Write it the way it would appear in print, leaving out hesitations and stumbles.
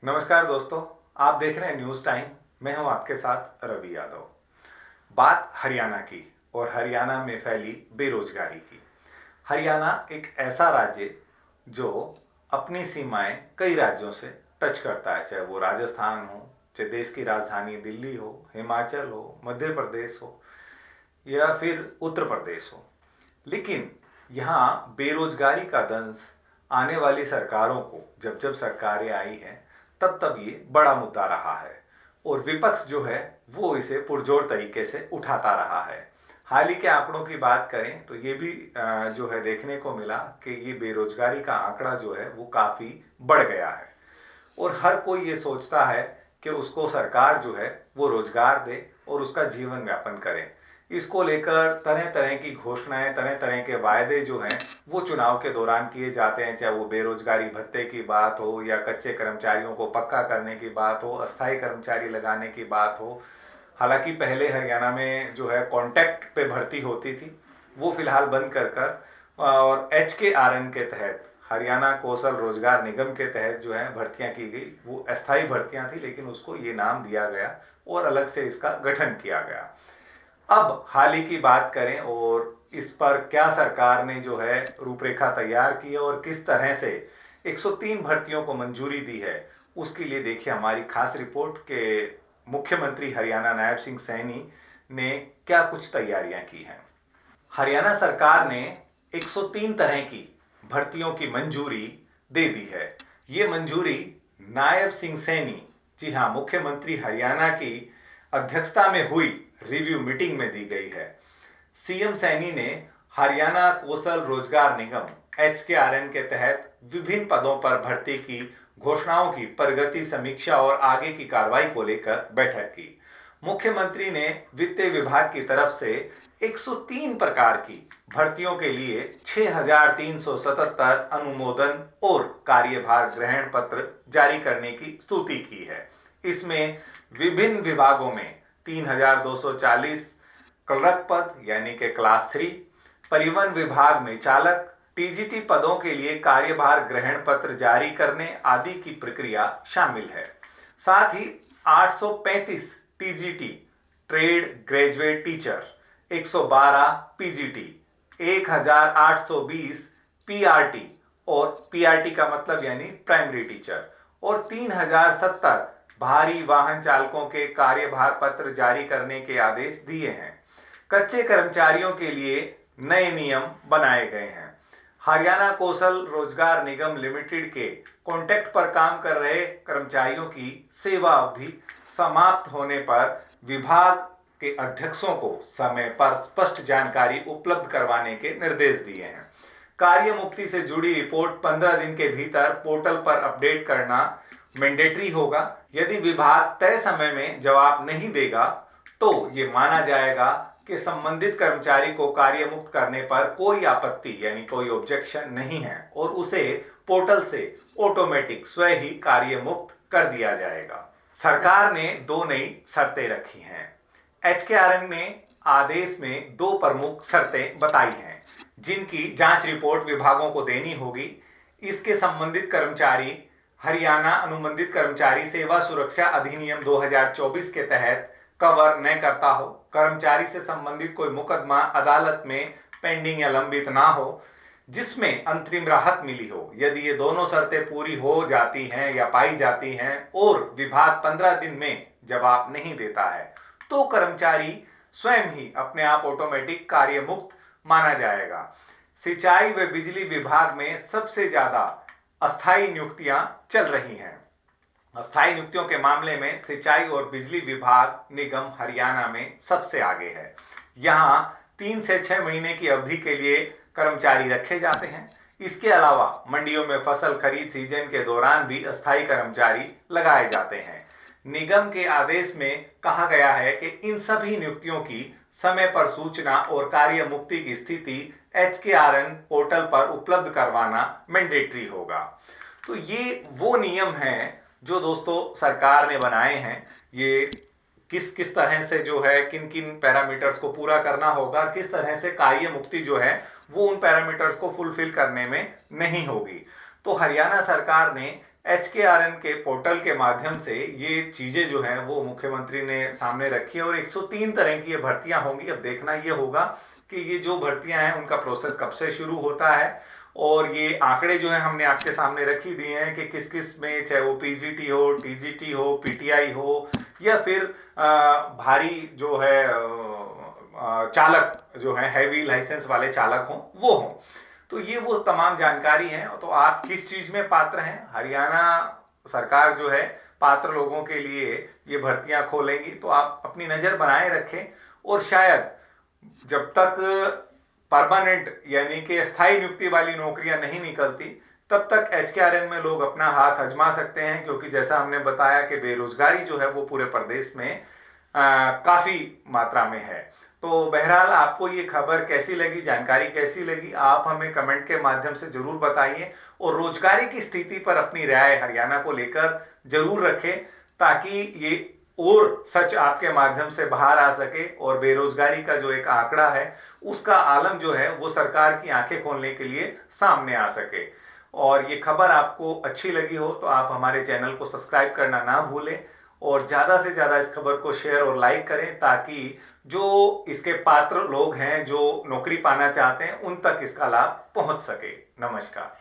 नमस्कार दोस्तों, आप देख रहे हैं न्यूज़ टाइम। मैं हूं आपके साथ रवि यादव। बात हरियाणा की और हरियाणा में फैली बेरोजगारी की। हरियाणा एक ऐसा राज्य जो अपनी सीमाएं कई राज्यों से टच करता है, चाहे वो राजस्थान हो, चाहे देश की राजधानी दिल्ली हो, हिमाचल हो, मध्य प्रदेश हो या फिर उत्तर प्रदेश हो। लेकिन यहाँ बेरोजगारी का दंश आने वाली सरकारों को, जब जब सरकारें आई हैं तब तब ये बड़ा मुद्दा रहा है और विपक्ष जो है वो इसे पुरजोर तरीके से उठाता रहा है। हाल ही के आंकड़ों की बात करें तो ये भी जो है देखने को मिला कि ये बेरोजगारी का आंकड़ा जो है वो काफ़ी बढ़ गया है और हर कोई ये सोचता है कि उसको सरकार जो है वो रोजगार दे और उसका जीवन यापन करे। इसको लेकर तरह तरह की घोषणाएं, तरह तरह के वायदे जो हैं वो चुनाव के दौरान किए जाते हैं, चाहे वो बेरोजगारी भत्ते की बात हो या कच्चे कर्मचारियों को पक्का करने की बात हो, अस्थायी कर्मचारी लगाने की बात हो। हालांकि पहले हरियाणा में जो है कॉन्ट्रैक्ट पे भर्ती होती थी, वो फिलहाल बंद कर कर और HKRN के तहत, हरियाणा कौशल रोजगार निगम के तहत जो है भर्तियां की गई। वो अस्थायी भर्तियां थी लेकिन उसको ये नाम दिया गया और अलग से इसका गठन किया गया। अब हाल ही की बात करें और इस पर क्या सरकार ने जो है रूपरेखा तैयार की है और किस तरह से 103 भर्तियों को मंजूरी दी है, उसके लिए देखिए हमारी खास रिपोर्ट के मुख्यमंत्री हरियाणा नायब सिंह सैनी ने क्या कुछ तैयारियां की हैं। हरियाणा सरकार ने 103 तरह की भर्तियों की मंजूरी दे दी है। ये मंजूरी नायब सिंह सैनी, जी हाँ, मुख्यमंत्री हरियाणा की अध्यक्षता में हुई रिव्यू मीटिंग में दी गई है। सीएम सैनी ने हरियाणा कौशल रोजगार निगम HKRN के तहत विभिन्न पदों पर भर्ती की घोषणाओं की प्रगति समीक्षा और आगे की कार्रवाई को लेकर बैठक की। मुख्यमंत्री ने वित्त विभाग की तरफ से 103 प्रकार की भर्तियों के लिए 6,377 अनुमोदन और कार्यभार ग्रहण पत्र जारी करने की स्तुति की है। इसमें विभिन्न विभागों में 3,240 क्लर्क पद यानी कि क्लास 3, परिवहन विभाग में चालक, TGT पदों के लिए कार्यभार ग्रहण पत्र जारी करने आदि की प्रक्रिया शामिल है। साथ ही 835 TGT trade graduate teacher, 112 PGT, 1,820 PRT और PRT का मतलब यानी प्राइमरी टीचर और 3,070 भारी वाहन चालकों के कार्यभार पत्र जारी करने के आदेश दिए हैं। कच्चे कर्मचारियों के लिए नए नियम बनाए गए हैं। हरियाणा कौशल रोजगार निगम लिमिटेड के कॉन्ट्रैक्ट पर काम कर रहे कर्मचारियों की सेवा अवधि समाप्त होने पर विभाग के अध्यक्षों को समय पर स्पष्ट जानकारी उपलब्ध करवाने के निर्देश दिए हैं। कार्य मुक्ति से जुड़ी रिपोर्ट 15 दिन के भीतर पोर्टल पर अपडेट करना मैंडेटरी होगा। यदि विभाग तय समय में जवाब नहीं देगा तो ये माना जाएगा कि संबंधित कर्मचारी को कार्य मुक्त करने पर कोई आपत्ति यानी कोई ऑब्जेक्शन नहीं है और उसे पोर्टल से ऑटोमेटिक स्वयं ही कार्य मुक्त कर दिया जाएगा। सरकार ने 2 नई शर्तें रखी हैं। HKRN ने आदेश में 2 प्रमुख शर्तें बताई हैं जिनकी जांच रिपोर्ट विभागों को देनी होगी। इसके संबंधित कर्मचारी हरियाणा अनुबंधित कर्मचारी सेवा सुरक्षा अधिनियम 2024 के तहत कवर न करता हो, कर्मचारी से संबंधित कोई मुकदमा अदालत में पेंडिंग या लंबित ना हो, जिसमें अंतरिम राहत मिली हो। यदि ये दोनों शर्तें पूरी हो जाती हैं या पाई जाती हैं और विभाग 15 दिन में जवाब नहीं देता है तो कर्मचारी स्वयं ही अपने आप ऑटोमेटिक कार्य मुक्त माना जाएगा। सिंचाई व बिजली विभाग में सबसे ज्यादा अस्थायी नियुक्तियां चल रही हैं। अस्थायी नियुक्तियों के मामले में सिंचाई और बिजली विभाग निगम हरियाणा में सबसे आगे है। यहाँ 3 से 6 महीने की अवधि के लिए कर्मचारी रखे जाते हैं। इसके अलावा मंडियों में फसल खरीद सीजन के दौरान भी अस्थायी कर्मचारी लगाए जाते हैं। निगम के आदेश में कहा गया है कि इन सभी नियुक्तियों की समय पर सूचना और कार्य मुक्ति की स्थिति HKRN पोर्टल पर उपलब्ध करवाना मैंडेटरी होगा। तो ये वो नियम हैं जो दोस्तों सरकार ने बनाए हैं। ये किस किस तरह से जो है किन किन पैरामीटर्स को पूरा करना होगा, किस तरह से कार्य मुक्ति जो है वो उन पैरामीटर्स को फुलफिल करने में नहीं होगी। तो हरियाणा सरकार ने HKRN के पोर्टल के माध्यम से ये चीजें जो हैं वो मुख्यमंत्री ने सामने रखी है और 103 तरह की ये भर्तियां होंगी। अब देखना ये होगा कि ये जो भर्तियां हैं उनका प्रोसेस कब से शुरू होता है, और ये आंकड़े जो है हमने आपके सामने रख ही दिए हैं कि किस किस में, चाहे वो पीजीटी हो, टीजीटी हो, पीटीआई हो, या फिर भारी जो है चालक जो है हैवी लाइसेंस वाले चालक हों वो हों। तो ये वो तमाम जानकारी है। तो आप किस चीज में पात्र हैं, हरियाणा सरकार जो है पात्र लोगों के लिए ये भर्तियां खोलेंगी, तो आप अपनी नजर बनाए रखें। और शायद जब तक परमानेंट यानी कि स्थायी नियुक्ति वाली नौकरियां नहीं निकलती तब तक HKRN में लोग अपना हाथ आजमा सकते हैं, क्योंकि जैसा हमने बताया कि बेरोजगारी जो है वो पूरे प्रदेश में काफी मात्रा में है। तो बहरहाल आपको ये खबर कैसी लगी, जानकारी कैसी लगी, आप हमें कमेंट के माध्यम से जरूर बताइए। और रोजगारी की स्थिति पर अपनी राय हरियाणा को लेकर जरूर रखें, ताकि ये और सच आपके माध्यम से बाहर आ सके और बेरोजगारी का जो एक आंकड़ा है उसका आलम जो है वो सरकार की आंखें खोलने के लिए सामने आ सके। और ये खबर आपको अच्छी लगी हो तो आप हमारे चैनल को सब्सक्राइब करना ना भूलें, और ज़्यादा से ज़्यादा इस खबर को शेयर और लाइक करें, ताकि जो इसके पात्र लोग हैं, जो नौकरी पाना चाहते हैं, उन तक इसका लाभ पहुंच सके। नमस्कार।